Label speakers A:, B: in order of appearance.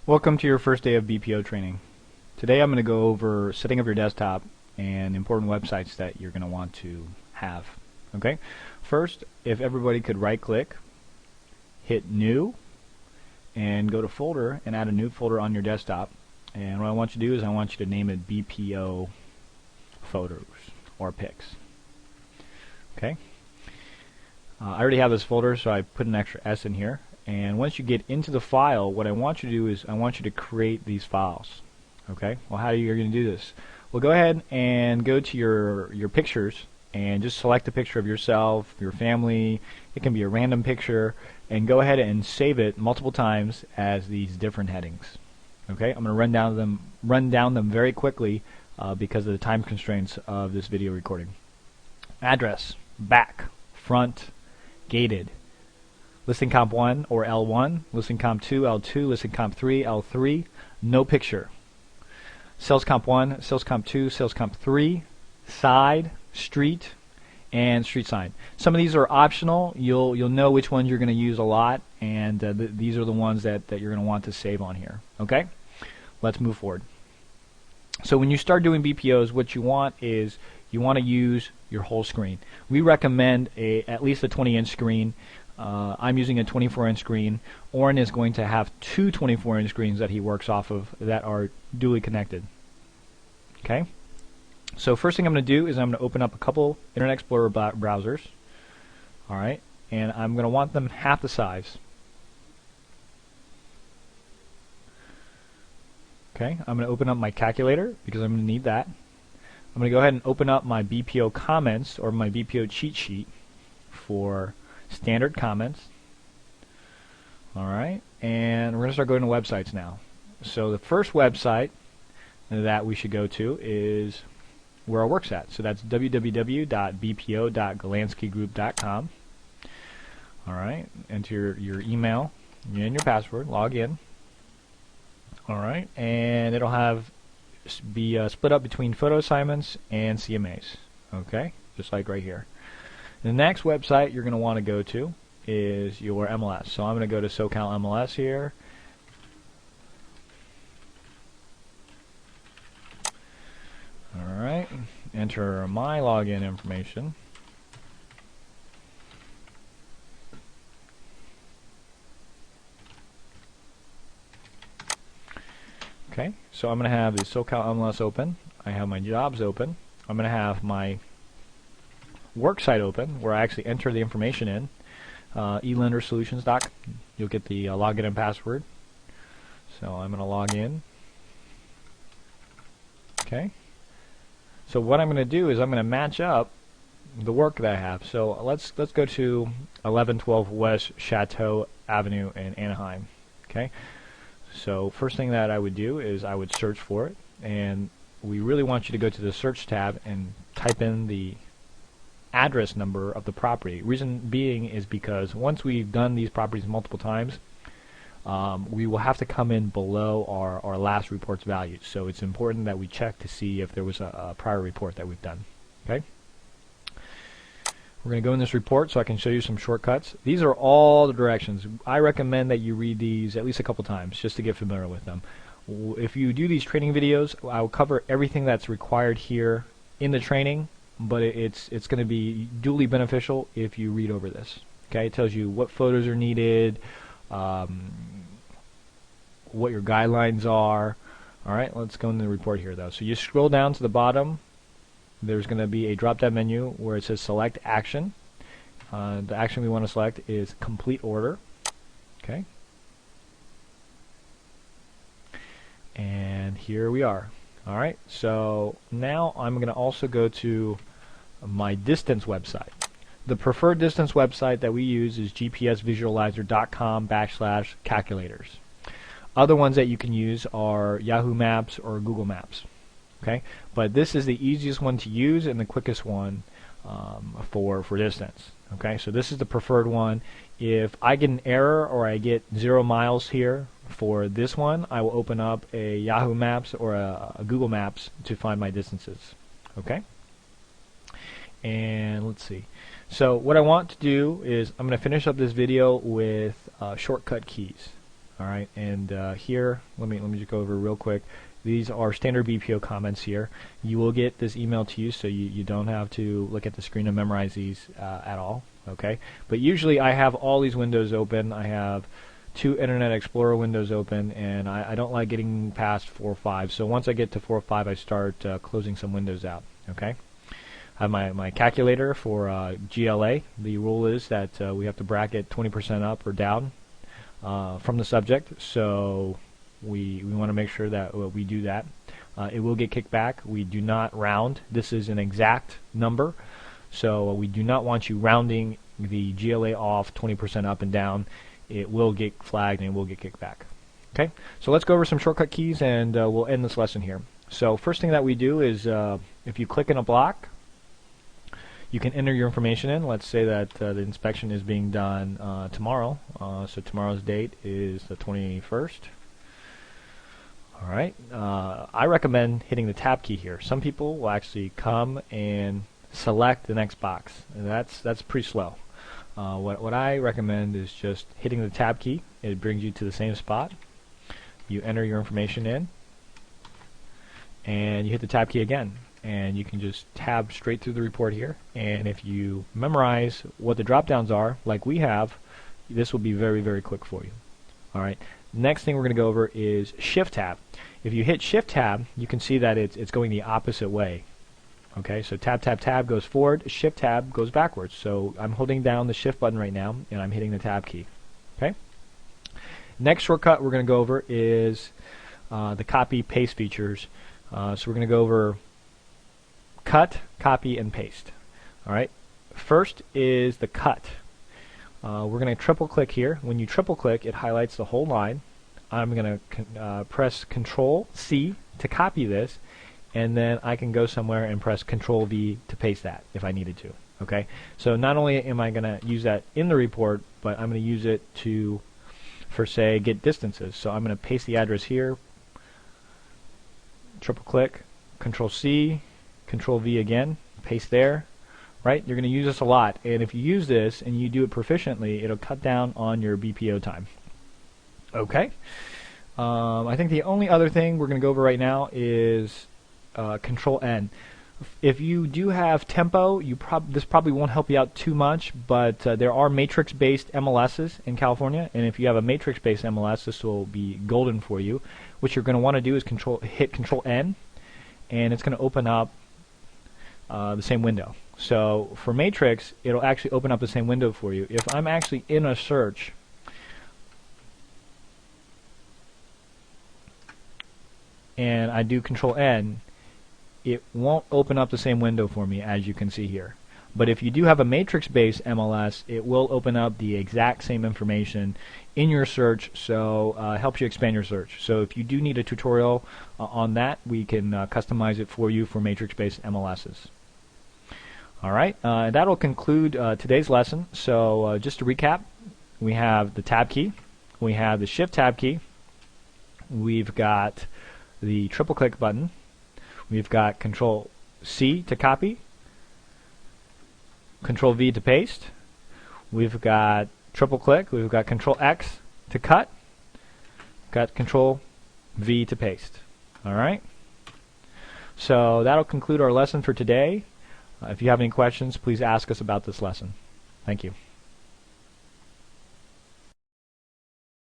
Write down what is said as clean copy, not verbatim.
A: Welcome to your first day of BPO training. Today I'm going to go over setting up your desktop and important websites that you're going to want to have. Okay? First, if everybody could right click, hit new, and go to folder and add a new folder on your desktop. And what I want you to do is I want you to name it BPO photos or pics. Okay? I already have this folder, so I put an extra S in here. And once you get into the file, what I want you to do is I want you to create these files. Okay? Well, how are you going to do this? Well, go ahead and go to your pictures and just select a picture of yourself, your family. It can be a random picture, and go ahead and save it multiple times as these different headings. Okay? I'm going to run down them very quickly because of the time constraints of this video recording. Address, back, front, gated. Listing comp 1 or L1, listing comp 2, L2, listing comp 3, L3, no picture. Sales comp 1, sales comp 2, sales comp 3, side, street, and street sign. Some of these are optional. You'll know which ones you're going to use a lot, and these are the ones that you're going to want to save on here. Okay? Let's move forward. So when you start doing BPOs, what you want is you want to use your whole screen. We recommend at least a 20-inch screen. I'm using a 24-inch screen. Oren is going to have two 24-inch screens that he works off of that are duly connected. Okay? So first thing I'm going to do is I'm going to open up a couple Internet Explorer browsers. Alright? And I'm going to want them half the size. Okay? I'm going to open up my calculator because I'm going to need that. I'm going to go ahead and open up my BPO comments or my BPO cheat sheet for standard comments. Alright, and we're going to start going to websites now. So the first website that we should go to is where our work's at. So that's www.bpo.golanskygroup.com. Alright, enter your email and your password, log in. Alright, and it'll be split up between photo assignments and CMAs. Okay, just like right here. The next website you're going to want to go to is your MLS. So I'm going to go to SoCal MLS here. Alright, enter my login information. Okay, so I'm going to have the SoCal MLS open. I have my jobs open. I'm going to have my work site open where I actually enter the information in. elendersolutions.com. You'll get the login and password. So I'm going to log in. Okay. So what I'm going to do is I'm going to match up the work that I have. So let's go to 1112 West Chateau Avenue in Anaheim. Okay. So first thing that I would do is I would search for it, and we really want you to go to the search tab and type in the address number of the property. Reason being is because once we've done these properties multiple times, we will have to come in below our last report's value. So it's important that we check to see if there was a prior report that we've done. Okay. We're going to go in this report so I can show you some shortcuts. These are all the directions. I recommend that you read these at least a couple times just to get familiar with them. If you do these training videos, I will cover everything that's required here in the training, but it's going to be duly beneficial if you read over this. Okay, it tells you what photos are needed, what your guidelines are. Alright, let's go into the report here though. So you scroll down to the bottom. There's going to be a drop-down menu where it says select action. The action we want to select is complete order. Okay. And here we are. Alright, so now I'm going to also go to my distance website. The preferred distance website that we use is gpsvisualizer.com/calculators. Other ones that you can use are Yahoo Maps or Google Maps. Okay, but this is the easiest one to use and the quickest one for distance. Okay, so this is the preferred one. If I get an error or I get 0 miles here for this one, I will open up a Yahoo Maps or a Google Maps to find my distances. Okay, and let's see. So what I want to do is I'm going to finish up this video with shortcut keys. All right, and here, let me just go over real quick. These are standard BPO comments here. You will get this email to you, so you don't have to look at the screen and memorize these at all. Okay, but usually I have all these windows open. I have 2 Internet Explorer windows open, and I don't like getting past 4 or 5. So once I get to 4 or 5, I start closing some windows out. Okay. I have my calculator for GLA. The rule is that we have to bracket 20% up or down from the subject, so we want to make sure that we do that. It will get kicked back. We do not round. This is an exact number, so we do not want you rounding the GLA off 20% up and down. It will get flagged and it will get kicked back. Okay, so let's go over some shortcut keys and we'll end this lesson here. So first thing that we do is if you click in a block, you can enter your information in. Let's say that the inspection is being done tomorrow. So tomorrow's date is the 21st. All right. I recommend hitting the tab key here. Some people will actually come and select the next box. And that's pretty slow. What I recommend is just hitting the tab key. It brings you to the same spot. You enter your information in, and you hit the tab key again. And you can just tab straight through the report here. And if you memorize what the drop downs are, like we have, this will be very, very quick for you. All right. Next thing we're going to go over is Shift Tab. If you hit Shift Tab, you can see that it's going the opposite way. Okay, so Tab, Tab, Tab goes forward, Shift Tab goes backwards. So I'm holding down the Shift button right now, and I'm hitting the Tab key. Okay. Next shortcut we're going to go over is the copy-paste features. So we're going to go over cut, copy, and paste. All right. First is the cut. We're going to triple click here. When you triple click, it highlights the whole line. I'm going to press Control C to copy this, and then I can go somewhere and press Control V to paste that if I needed to. Okay. So not only am I going to use that in the report, but I'm going to use it for say get distances. So I'm going to paste the address here. Triple click, Control C. Control V again, paste there, right? You're going to use this a lot, and if you use this and you do it proficiently, it'll cut down on your BPO time. Okay. I think the only other thing we're going to go over right now is Control N. If you do have tempo, this probably won't help you out too much, but there are matrix-based MLSs in California, and if you have a matrix-based MLS, this will be golden for you. What you're going to want to do is hit Control N, and it's going to open up the same window. So for matrix, it'll actually open up the same window for you. If I'm actually in a search and I do Control N, it won't open up the same window for me, as you can see here. But if you do have a matrix-based MLS, it will open up the exact same information in your search, so it helps you expand your search. So if you do need a tutorial on that, we can customize it for you for matrix-based MLSs. All right, that'll conclude today's lesson. So just to recap, we have the tab key, we have the Shift tab key, we've got the triple click button, we've got Control C to copy, Control V to paste, we've got triple click, we've got Control X to cut, got Control V to paste. All right, so that'll conclude our lesson for today. If you have any questions, please ask us about this lesson. Thank you.